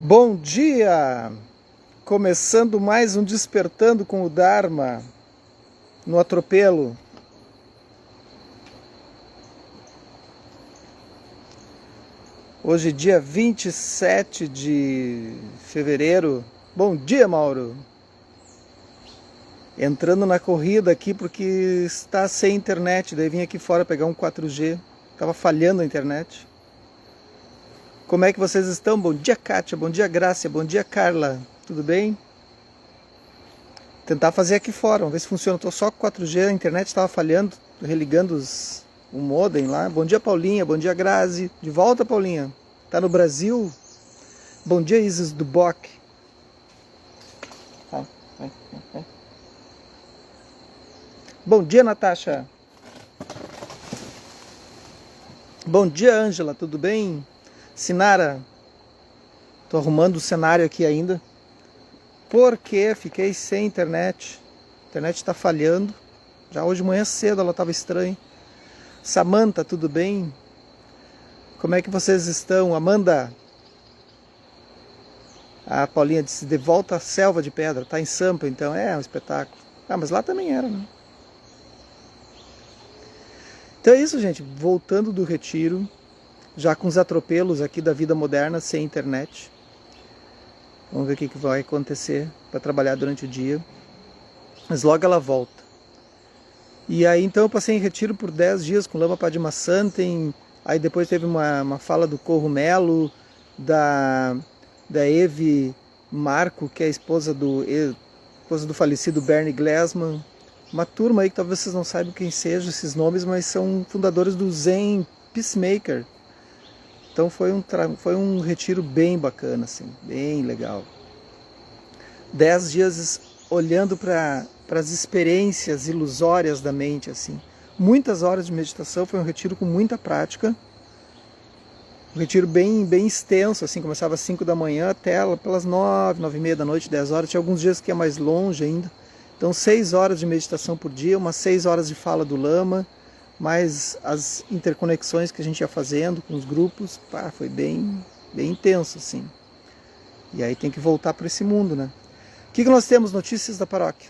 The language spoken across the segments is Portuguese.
Bom dia! Começando mais um Despertando com o Dharma no atropelo. Hoje, dia 27 de fevereiro. Bom dia, Mauro! Entrando na corrida aqui porque está sem internet. Daí vim aqui fora pegar um 4G. Estava falhando a internet. Como é que vocês estão? Bom dia, Kátia. Bom dia, Grácia. Bom dia, Carla. Tudo bem? Tentar fazer aqui fora. Vamos ver se funciona. Estou só com 4G. A internet estava falhando. Religando o modem lá. Bom dia, Paulinha. Bom dia, Grazi. De volta, Paulinha. Tá no Brasil? Bom dia, Isis do Boc. Vai. Bom dia, Natasha. Bom dia, Ângela. Tudo bem? Sinara, tô arrumando o cenário aqui ainda, porque fiquei sem internet. A internet está falhando. Já hoje de manhã cedo ela estava estranha. Samantha, tudo bem? Como é que vocês estão? Amanda? A Paulinha disse, de volta à selva de pedra. Tá em Sampa, então é um espetáculo. Ah, mas lá também era, né? Então é isso, gente. Voltando do retiro, já com os atropelos aqui da vida moderna, sem internet. Vamos ver o que vai acontecer para trabalhar durante o dia. Mas logo ela volta. E aí então eu passei em retiro por 10 dias com Lama Padmasambhava. Aí depois teve uma fala do Corro Melo, da Eve Marco, que é a esposa do falecido Bernie Glassman. Uma turma aí que talvez vocês não saibam quem sejam esses nomes, mas são fundadores do Zen Peacemaker. Então foi um retiro bem bacana, assim, bem legal. 10 dias olhando para as experiências ilusórias da mente, assim. Muitas horas de meditação, foi um retiro com muita prática. Um retiro bem extenso, assim, começava às 5 da manhã até pelas 9, 9 e meia da noite, 10 horas. Tinha alguns dias que ia mais longe ainda. Então 6 horas de meditação por dia, umas 6 horas de fala do Lama, mais as interconexões que a gente ia fazendo com os grupos, foi bem intenso, assim. E aí tem que voltar para esse mundo, né? O que nós temos? Notícias da paróquia.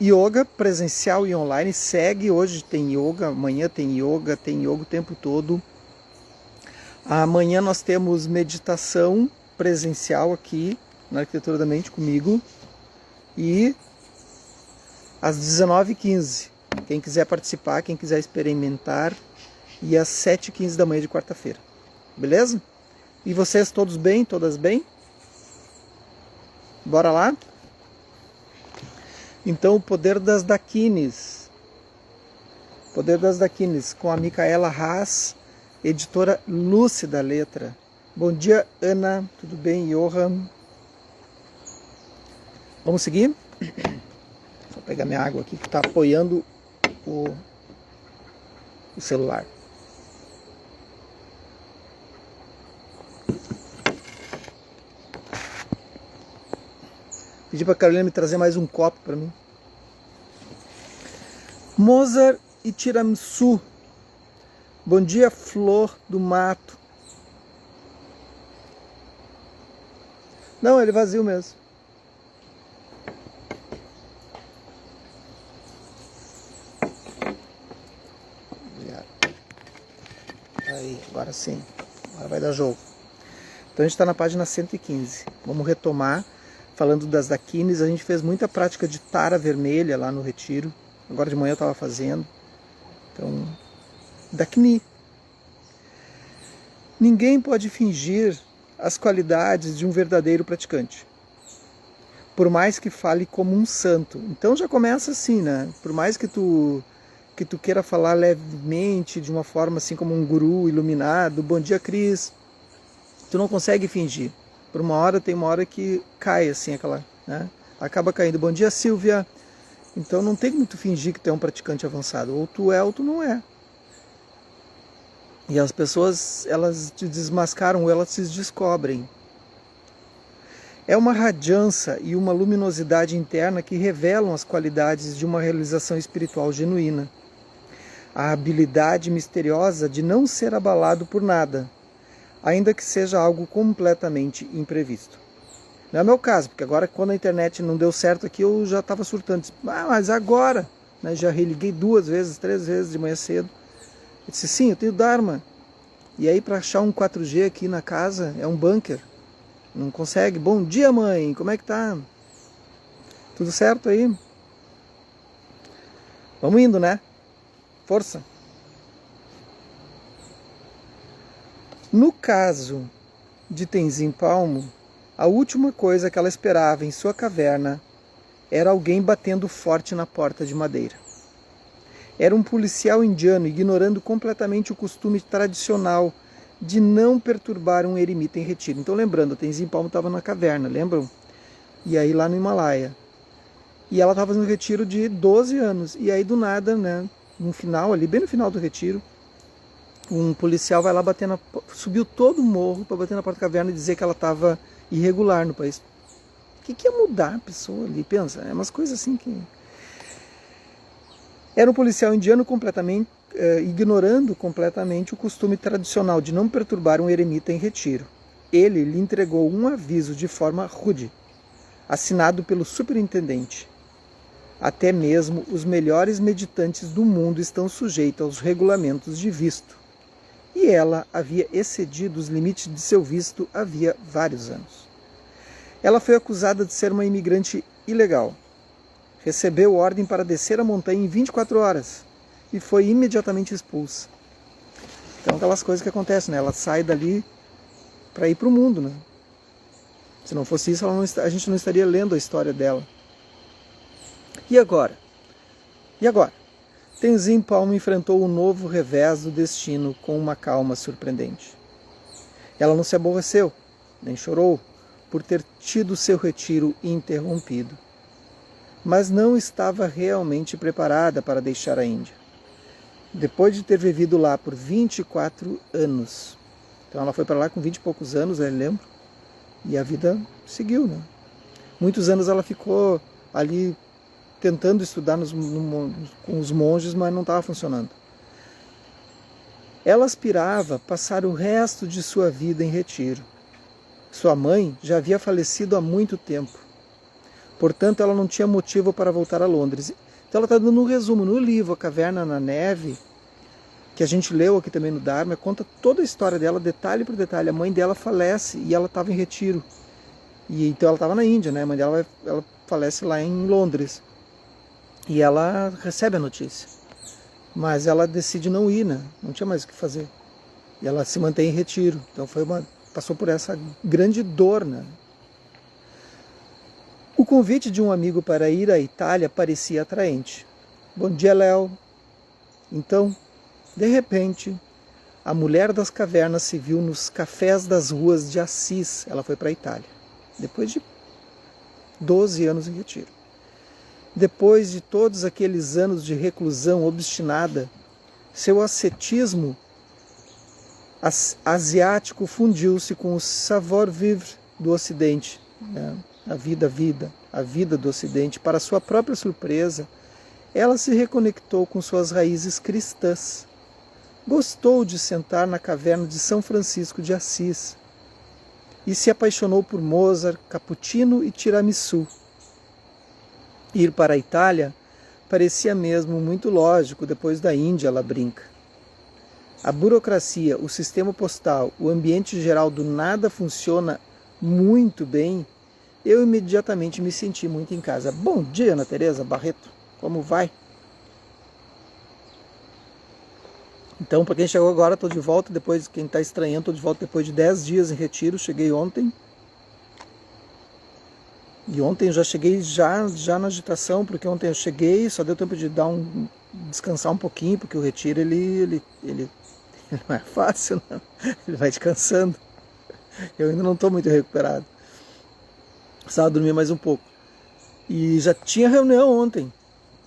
Yoga presencial e online segue. Hoje tem yoga, amanhã tem yoga o tempo todo. Amanhã nós temos meditação presencial aqui na Arquitetura da Mente comigo. E às 19h15. Quem quiser participar, quem quiser experimentar, e às 7h15 da manhã de quarta-feira. Beleza? E vocês todos bem? Todas bem? Bora lá? Então, o Poder das Dakinis. Poder das Dakinis, com a Micaela Haas, editora Lúcida Letra. Bom dia, Ana. Tudo bem, Johan? Vamos seguir? Vou pegar minha água aqui que está apoiando o celular. Pedi para a Carolina me trazer mais um copo para mim. Mozart e tiramisu. Bom dia, Flor do Mato. Não, ele é vazio mesmo. Aí, agora sim. Agora vai dar jogo. Então a gente está na página 115. Vamos retomar. Falando das Dakinis, a gente fez muita prática de tara vermelha lá no retiro. Agora de manhã eu estava fazendo. Então, Dakini. Ninguém pode fingir as qualidades de um verdadeiro praticante, por mais que fale como um santo. Então já começa assim, né? Por mais que tu queira falar levemente, de uma forma assim como um guru iluminado, bom dia, Cris, tu não consegue fingir. Por tem uma hora que cai assim aquela, né? Acaba caindo. Bom dia, Silvia. Então não tem muito fingir que tu é um praticante avançado. Ou tu é ou tu não é. E as pessoas, elas te desmascaram ou elas se descobrem. É uma radiância e uma luminosidade interna que revelam as qualidades de uma realização espiritual genuína. A habilidade misteriosa de não ser abalado por nada. ainda que seja algo completamente imprevisto. Não é meu caso, porque agora quando a internet não deu certo aqui, eu já estava surtando. Disse, mas agora, né, já religuei 2 vezes, 3 vezes de manhã cedo. Eu disse, sim, eu tenho Dharma. E aí para achar um 4G aqui na casa é um bunker. Não consegue. Bom dia, mãe, como é que tá? Tudo certo aí? Vamos indo, né? Força. No caso de Tenzin Palmo, a última coisa que ela esperava em sua caverna era alguém batendo forte na porta de madeira. Era um policial indiano ignorando completamente o costume tradicional de não perturbar um eremita em retiro. Então lembrando, a Tenzin Palmo estava na caverna, lembram? E aí lá no Himalaia. E ela estava no retiro de 12 anos. E aí do nada, né, no final ali, bem no final do retiro, um policial vai lá subiu todo o morro para bater na porta da caverna e dizer que ela estava irregular no país. O que ia mudar a pessoa ali? Pensa, é umas coisas assim que... Era um policial indiano completamente, ignorando completamente o costume tradicional de não perturbar um eremita em retiro. Ele lhe entregou um aviso de forma rude, assinado pelo superintendente. Até mesmo os melhores meditantes do mundo estão sujeitos aos regulamentos de visto. E ela havia excedido os limites de seu visto havia vários anos. Ela foi acusada de ser uma imigrante ilegal. Recebeu ordem para descer a montanha em 24 horas e foi imediatamente expulsa. Então, aquelas coisas que acontecem, né? Ela sai dali para ir para o mundo, né? Se não fosse isso, a gente não estaria lendo a história dela. E agora? Tenzin Palmo enfrentou o novo revés do destino com uma calma surpreendente. Ela não se aborreceu, nem chorou, por ter tido seu retiro interrompido. Mas não estava realmente preparada para deixar a Índia. Depois de ter vivido lá por 24 anos. Então ela foi para lá com 20 e poucos anos, eu lembro. E a vida seguiu, né? Muitos anos ela ficou ali tentando estudar com os monges, mas não estava funcionando. Ela aspirava passar o resto de sua vida em retiro. Sua mãe já havia falecido há muito tempo. Portanto, ela não tinha motivo para voltar a Londres. Então ela está dando um resumo. No livro A Caverna na Neve, que a gente leu aqui também no Dharma, conta toda a história dela, detalhe por detalhe. A mãe dela falece e ela estava em retiro. E então ela estava na Índia, né? A mãe dela ela falece lá em Londres. E ela recebe a notícia. Mas ela decide não ir, né? Não tinha mais o que fazer. E ela se mantém em retiro. Então passou por essa grande dor, né? O convite de um amigo para ir à Itália parecia atraente. Bom dia, Léo. Então, de repente, a mulher das cavernas se viu nos cafés das ruas de Assis. Ela foi para a Itália. Depois de 12 anos em retiro. Depois de todos aqueles anos de reclusão obstinada, seu ascetismo asiático fundiu-se com o savoir-vivre do Ocidente, né? A vida do Ocidente. Para sua própria surpresa, ela se reconectou com suas raízes cristãs. Gostou de sentar na caverna de São Francisco de Assis e se apaixonou por Mozart, cappuccino e tiramisu. Ir para a Itália parecia mesmo muito lógico depois da Índia, ela brinca. A burocracia, o sistema postal, o ambiente geral do nada funciona muito bem. Eu imediatamente me senti muito em casa. Bom dia, Ana Teresa Barreto. Como vai? Então, para quem chegou agora, estou de volta. Quem está estranhando, estou de volta depois de 10 dias em retiro. Cheguei ontem. E ontem eu já cheguei já na agitação, porque ontem eu cheguei, só deu tempo de descansar um pouquinho, porque o retiro ele não é fácil, não. Ele vai descansando. Eu ainda não estou muito recuperado. Precisava dormir mais um pouco. E já tinha reunião ontem.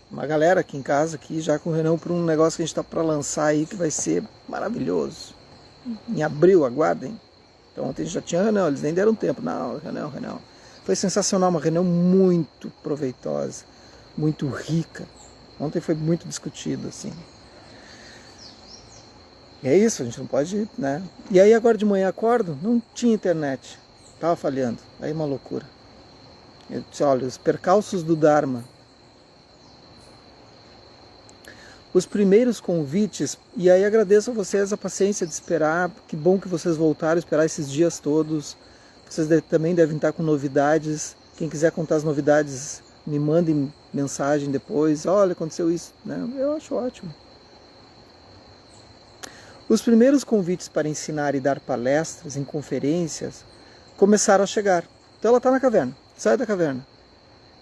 Uma galera aqui em casa, aqui, já com reunião para um negócio que a gente está para lançar aí, que vai ser maravilhoso. Em abril, aguardem. Então ontem já tinha reunião, eles nem deram tempo. Não, reunião. Foi sensacional, uma reunião muito proveitosa, muito rica. Ontem foi muito discutido, assim. E é isso, a gente não pode, né? E aí agora de manhã acordo, não tinha internet, estava falhando, aí uma loucura. Eu disse, olha, os percalços do Dharma. Os primeiros convites, e aí agradeço a vocês a paciência de esperar, que bom que vocês voltaram, esperar esses dias todos. Vocês também devem estar com novidades. Quem quiser contar as novidades, me mandem mensagem depois. Olha, aconteceu isso. Né? Eu acho ótimo. Os primeiros convites para ensinar e dar palestras em conferências começaram a chegar. Então ela está na caverna, sai da caverna.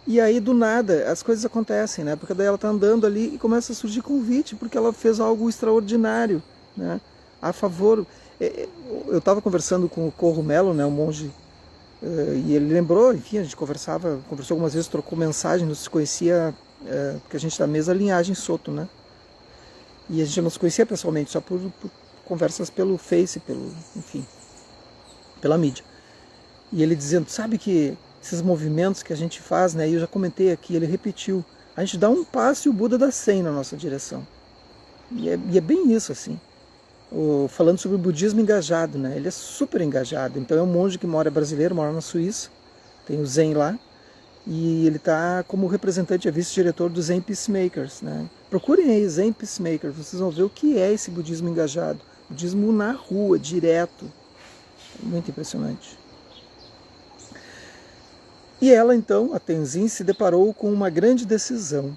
E aí, do nada, as coisas acontecem, né? Porque daí ela está andando ali e começa a surgir convite, porque ela fez algo extraordinário, né? A favor... Eu estava conversando com o Corro Melo, né? O monge, e ele lembrou, enfim, a gente conversou algumas vezes, trocou mensagem, não se conhecia, porque a gente é da mesma linhagem Soto, né? E a gente não se conhecia pessoalmente, só por conversas pelo Face, enfim, pela mídia. E ele dizendo, sabe que esses movimentos que a gente faz, né, e eu já comentei aqui, ele repetiu, a gente dá um passo e o Buda dá 100 na nossa direção. E é bem isso, assim. Falando sobre o budismo engajado, né, ele é super engajado. Então é um monge que é brasileiro, mora na Suíça, tem o Zen lá, e ele está como representante, é vice-diretor do Zen Peacemakers. Né. Procurem aí Zen Peacemakers, vocês vão ver o que é esse budismo engajado. Budismo na rua, direto. Muito impressionante. E ela então, a Tenzin, se deparou com uma grande decisão.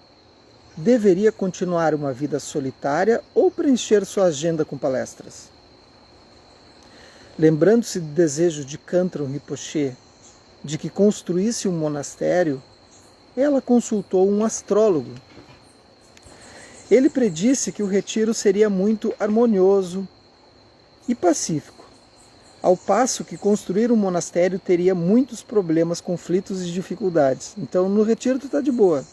Deveria continuar uma vida solitária ou preencher sua agenda com palestras? Lembrando-se do desejo de Kantron Rinpoche de que construísse um monastério, ela consultou um astrólogo. Ele predisse que o retiro seria muito harmonioso e pacífico, ao passo que construir um monastério teria muitos problemas, conflitos e dificuldades. Então no retiro tu está de boa.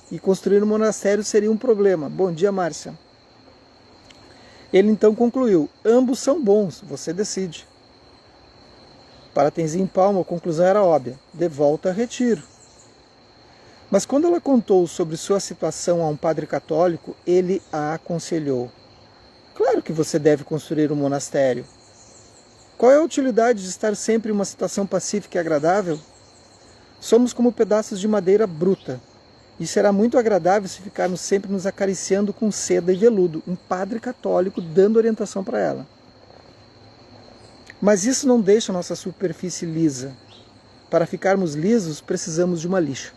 E construir um monastério seria um problema. Bom dia, Márcia. Ele então concluiu, ambos são bons, você decide. Para Tenzin Palmo, a conclusão era óbvia, de volta a retiro. Mas quando ela contou sobre sua situação a um padre católico, ele a aconselhou. Claro que você deve construir um monastério. Qual é a utilidade de estar sempre em uma situação pacífica e agradável? Somos como pedaços de madeira bruta, e será muito agradável se ficarmos sempre nos acariciando com seda e veludo, um padre católico dando orientação para ela. Mas isso não deixa a nossa superfície lisa. Para ficarmos lisos, precisamos de uma lixa.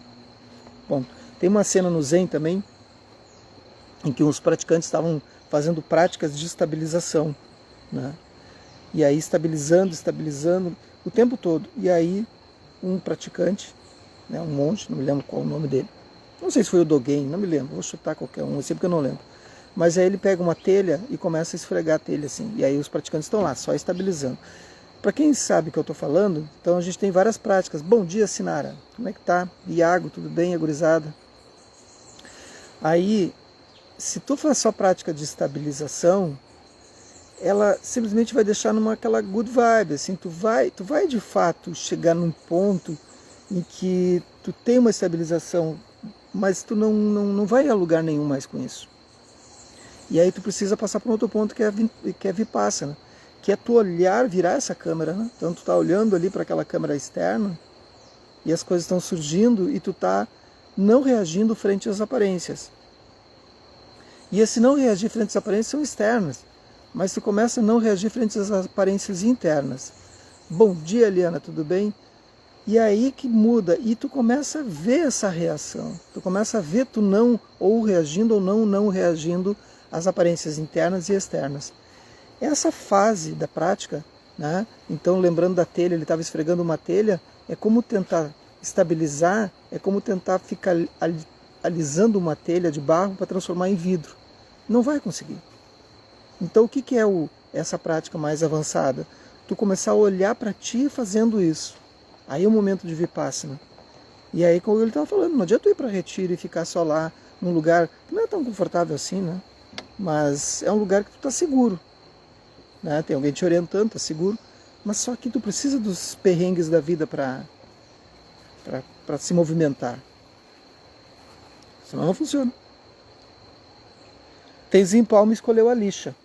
Bom, tem uma cena no Zen também, em que os praticantes estavam fazendo práticas de estabilização, né? E aí estabilizando o tempo todo. E aí um praticante, né, um monge, não me lembro qual o nome dele, não sei se foi o Dogen, não me lembro, vou chutar qualquer um, eu sei porque eu não lembro. Mas aí ele pega uma telha e começa a esfregar a telha assim. E aí os praticantes estão lá, só estabilizando. Para quem sabe o que eu estou falando, então a gente tem várias práticas. Bom dia, Sinara. Como é que tá? Iago, tudo bem, agorizada? Aí, se tu faz só prática de estabilização, ela simplesmente vai deixar aquela good vibe, assim, tu vai de fato chegar num ponto em que tu tem uma estabilização, mas tu não vai a lugar nenhum mais com isso. E aí tu precisa passar por um outro ponto que é Vipassana, que é tu olhar, virar essa câmera, né? Então tu tá olhando ali para aquela câmera externa e as coisas estão surgindo e tu tá não reagindo frente às aparências. E esse não reagir frente às aparências são externas, mas tu começa a não reagir frente às aparências internas. Bom dia, Eliana, tudo bem? E aí que muda, e tu começa a ver essa reação. Tu começa a ver tu não ou reagindo ou não reagindo às aparências internas e externas. Essa fase da prática, né? Então lembrando da telha, ele estava esfregando uma telha, é como tentar estabilizar, é como tentar ficar alisando uma telha de barro para transformar em vidro. Não vai conseguir. Então o que é essa prática mais avançada? Tu começar a olhar para ti fazendo isso. Aí é o momento de Vipassana. E aí, como ele estava falando, não adianta tu ir para retiro e ficar só lá, num lugar que não é tão confortável assim, né? Mas é um lugar que tu está seguro. Né? Tem alguém te orientando, está seguro. Mas só que tu precisa dos perrengues da vida para se movimentar. Senão não funciona. Tenzin Palmo escolheu a lixa.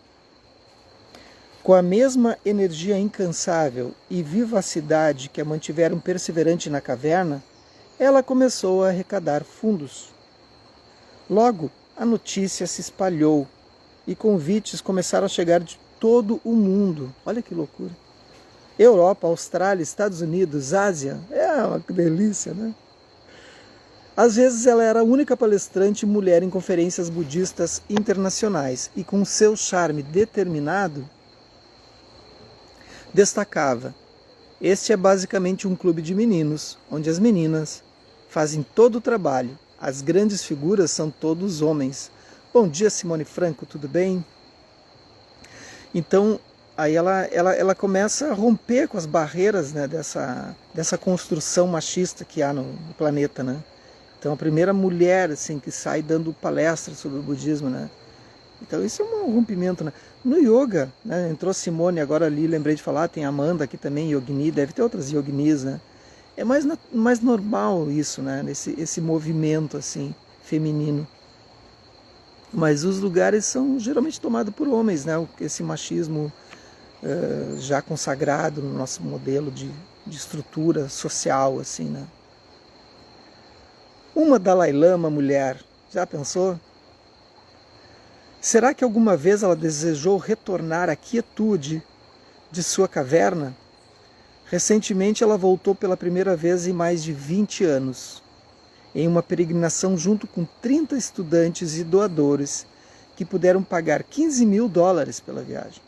Com a mesma energia incansável e vivacidade que a mantiveram perseverante na caverna, ela começou a arrecadar fundos. Logo, a notícia se espalhou e convites começaram a chegar de todo o mundo. Olha que loucura! Europa, Austrália, Estados Unidos, Ásia. É uma delícia, né? Às vezes ela era a única palestrante mulher em conferências budistas internacionais e com seu charme determinado destacava: este é basicamente um clube de meninos, onde as meninas fazem todo o trabalho. As grandes figuras são todos homens. Bom dia, Simone Franco, tudo bem? Então, aí ela começa a romper com as barreiras, né, dessa construção machista que há no planeta, né? Então, a primeira mulher assim, que sai dando palestra sobre o budismo, né? Então, isso é um rompimento, né? No yoga, né, entrou Simone agora ali, lembrei de falar, tem Amanda aqui também, yogini, deve ter outras yoginis, né? É mais normal isso, né? Esse movimento assim, feminino. Mas os lugares são geralmente tomados por homens, né? Esse machismo já consagrado no nosso modelo de estrutura social, assim, né? Uma Dalai Lama mulher, já pensou? Será que alguma vez ela desejou retornar à quietude de sua caverna? Recentemente ela voltou pela primeira vez em mais de 20 anos, em uma peregrinação junto com 30 estudantes e doadores que puderam pagar $15.000 pela viagem.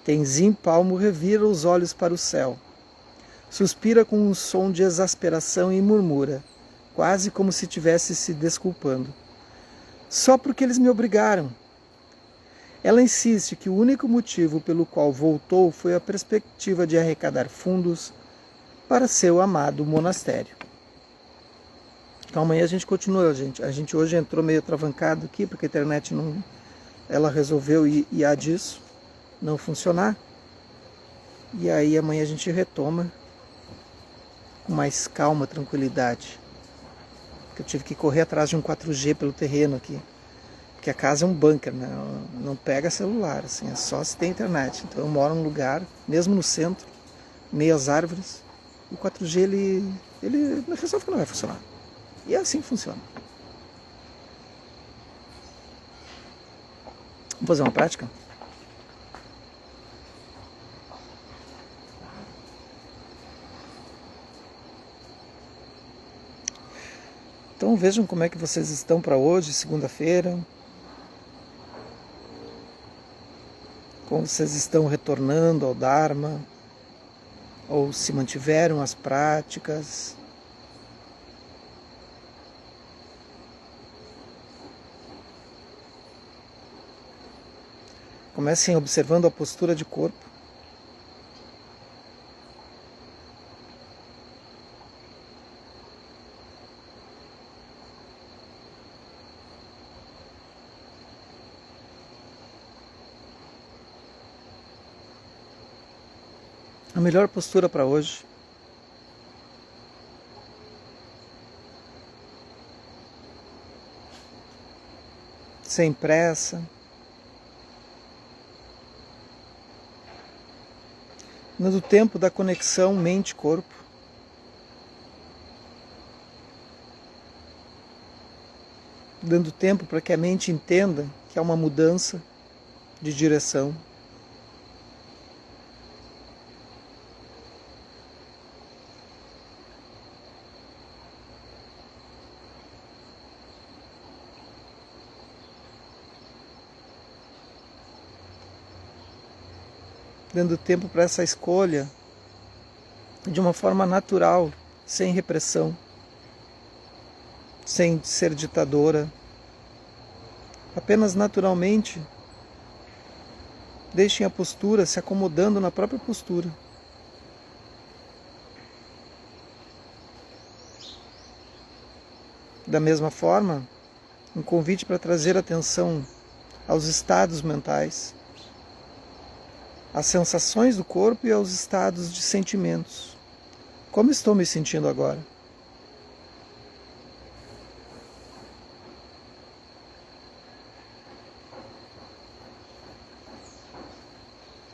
Tenzin Palmo revira os olhos para o céu. Suspira com um som de exasperação e murmura, quase como se estivesse se desculpando. Só porque eles me obrigaram. Ela insiste que o único motivo pelo qual voltou foi a perspectiva de arrecadar fundos para seu amado monastério. Então amanhã a gente continua, gente. A gente hoje entrou meio travancado aqui, porque a internet não... Ela resolveu ir a disso, não funcionar. E aí amanhã a gente retoma com mais calma, tranquilidade. Eu tive que correr atrás de um 4G pelo terreno aqui. Porque a casa é um bunker, né? Não pega celular, assim, é só se tem internet. Então eu moro num lugar, mesmo no centro, meio às árvores, e o 4G ele resolve que não vai funcionar. E é assim que funciona. Vamos fazer uma prática? Então vejam como é que vocês estão para hoje, segunda-feira. Como vocês estão retornando ao Dharma, ou se mantiveram as práticas. Comecem observando a postura de corpo. A melhor postura para hoje. Sem pressa. Dando tempo da conexão mente-corpo. Dando tempo para que a mente entenda que há uma mudança de direção. Dando tempo para essa escolha de uma forma natural, sem repressão, sem ser ditadora, apenas naturalmente. Deixem a postura se acomodando na própria postura. Da mesma forma, um convite para trazer atenção aos estados mentais, às sensações do corpo e aos estados de sentimentos. Como estou me sentindo agora?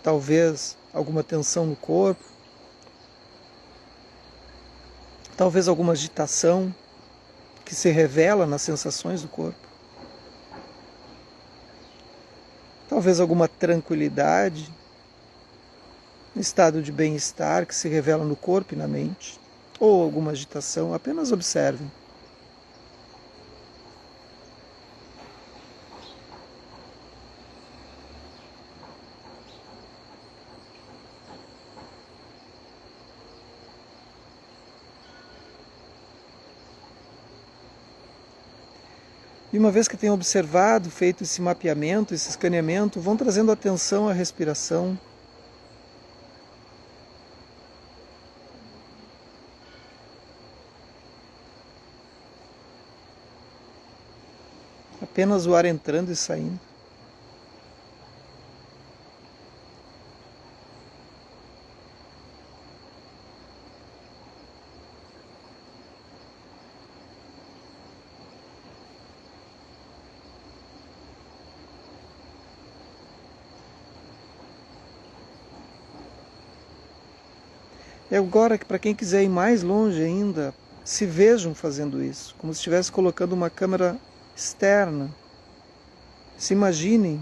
talvez alguma tensão no corpo, talvez alguma agitação que se revela nas sensações do corpo, talvez alguma tranquilidade, um estado de bem-estar que se revela no corpo e na mente, ou alguma agitação. Apenas observem. E uma vez que tenham observado, feito esse mapeamento, esse escaneamento, vão trazendo atenção à respiração. Apenas o ar entrando e saindo. E agora, para quem quiser ir mais longe ainda, se vejam fazendo isso, como se estivesse colocando uma câmera externa. Se imaginem,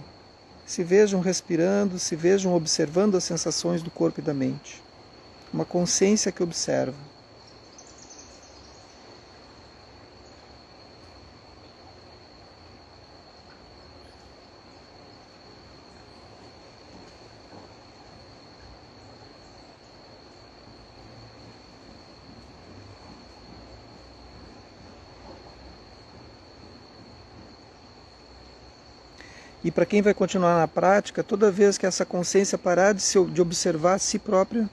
se vejam respirando, se vejam observando as sensações do corpo e da mente. Uma consciência que observa. E para quem vai continuar na prática, toda vez que essa consciência parar de observar a si própria,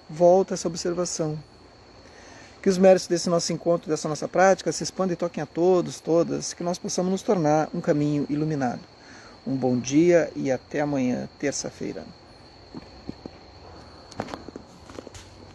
volta essa observação. Que os méritos desse nosso encontro, dessa nossa prática, se expandem e toquem a todos, todas, que nós possamos nos tornar um caminho iluminado. Um bom dia e até amanhã, terça-feira.